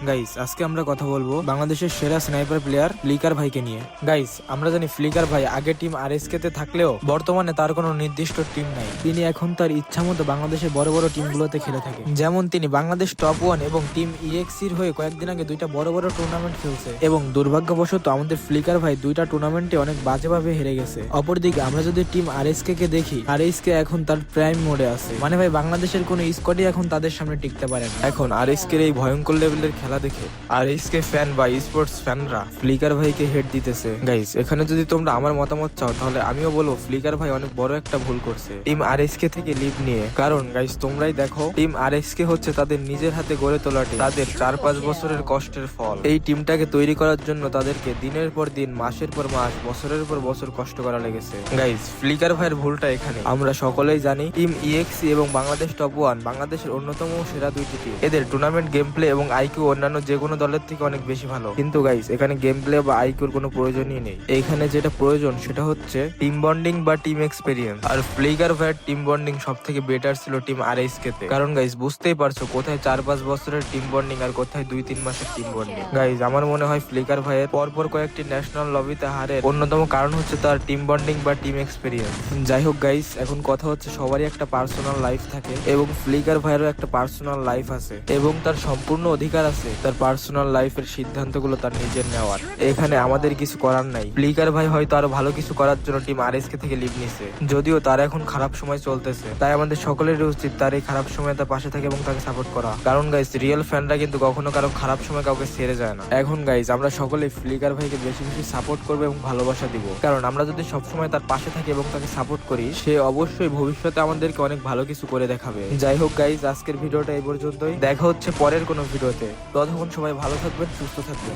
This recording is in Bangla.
গাইস আজকে আমরা কথা বলবো বাংলাদেশের সেরা স্নাইপার প্লেয়ার ফ্লিকার ভাইকে নিয়ে। গাইস আমরা জানি ফ্লিকার ভাই আগে টিম আরএসকে তে থাকলেও বর্তমানে তার কোনো নির্দিষ্ট টিম নাই। তিনি এখন তার ইচ্ছা মতো বাংলাদেশের বড় বড় টিমগুলোতে খেলে থাকে। যেমন তিনি বাংলাদেশ টপ 1 এবং টিম ইএক্সির হয়ে কয়েকদিন আগে দুইটা বড় বড় টুর্নামেন্ট খেলছে এবং দুর্ভাগ্যবশত আমাদের ফ্লিকার ভাই দুইটা টুর্নামেন্টে অনেক বাজেভাবে হেরে গেছে। অপরদিকে আমরা যদি টিম আরএসকে কে দেখি, আরএসকে এখন তার প্রাইম মোডে আছে, মানে ভাই বাংলাদেশের কোনো স্কোয়াডই এখন তাদের সামনে টিকতে পারে না। এখন আরএসকে এই ভয়ঙ্কর লেভেলের খেলা দেখে আরএসকে ফ্যান বা স্পোর্টস ফ্যানরা ফ্লিকার ভাইকে হেড দিতেছে। গাইস এখানে যদি তোমরা আমার মতামত চাও তাহলে আমিও বলবো ফ্লিকার ভাই অনেক বড় একটা ভুল করছে টিম আরএসকে থেকে লিভ নিয়ে। কারণ গাইস তোমরাই দেখো, টিম আরএসকে হচ্ছে তাদের নিজের হাতে গড়ে তোলা টিম, তাদের 4-5 বছরের কষ্টের ফল। এই টিমটাকে তৈরি করার জন্য তাদেরকে দিনের পর দিন, মাসের পর মাস, বছরের পর বছর কষ্ট করা লেগেছে। গাইস ফ্লিকার ভাইয়ের ভুলটা এখানে। আমরা সকলেই জানি টিম ইএক্সি এবং বাংলাদেশ টপ 1 বাংলাদেশের অন্যতম সেরা দুইটি টিম। এদের টুর্নামেন্ট গেম প্লে এবং আইকিউ অন্যান্য যে কোনো দলের থেকে অনেক বেশি ভালো। কিন্তু গাইস এখানে গেম প্লে বা আইকিউর কোনো প্রয়োজনই নেই। এখানে যেটা প্রয়োজন সেটা হচ্ছে টিম বন্ডিং বা টিম এক্সপেরিয়েন্স। আর ফ্লিকার ভাইয়ের টিম বন্ডিং সব থেকে বেটার ছিল টিম আরএসকে তে। কারণ গাইস বুঝতেই পারছো কোথায় 4-5 বছরের টিম বন্ডিং আর কোথায় 2-3 মাসের টিম বন্ডিং। গাইস আমার মনে হয় ফ্লিকার ভাইয়ের পরপর কয়েকটি ন্যাশনাল লবিতে হারের অন্যতম কারণ হচ্ছে তার টিম বন্ডিং বা টিম এক্সপেরিয়েন্স। যাই হোক গাইস, এখন কথা হচ্ছে সবারই একটা পার্সোনাল লাইফ থাকে এবং ফ্লিকার ভাইয়েরও একটা পার্সোনাল লাইফ আছে এবং তার সম্পূর্ণ অধিকার আছে তার পার্সোনাল লাইফের সিদ্ধান্তগুলো তার নিজের নেওয়ার। এখানে আমাদের কিছু করার নাই। ফ্লিকার ভাই হয়তো আরো ভালো কিছু করার জন্য টিম আরএসকে থেকে লিভ নিছে, যদিও তার এখন খারাপ সময় চলতেছে। তাই আমাদের সকলেরই উচিত তার এই খারাপ সময় তার পাশে থাকে এবং তাকে সাপোর্ট করা। কারণ গাইস রিয়েল ফ্যানরা কিন্তু কখনো কারো খারাপ সময় কাউকে ছেড়ে যায় না। এখন গাইস আমরা সকলেই ফ্লিকার ভাইকে বেশি বেশি সাপোর্ট করবো এবং ভালোবাসা দিব। কারণ আমরা যদি সবসময় তার পাশে থাকি এবং তাকে সাপোর্ট করি, সে অবশ্যই ভবিষ্যতে আমাদেরকে অনেক ভালো কিছু করে দেখাবে। যাই হোক গাইস, আজকের ভিডিওটা এই পর্যন্তই। দেখা হচ্ছে পরের কোনো ভিডিওতে। ততক্ষণ সবাই ভালো থাকবেন, সুস্থ থাকবেন।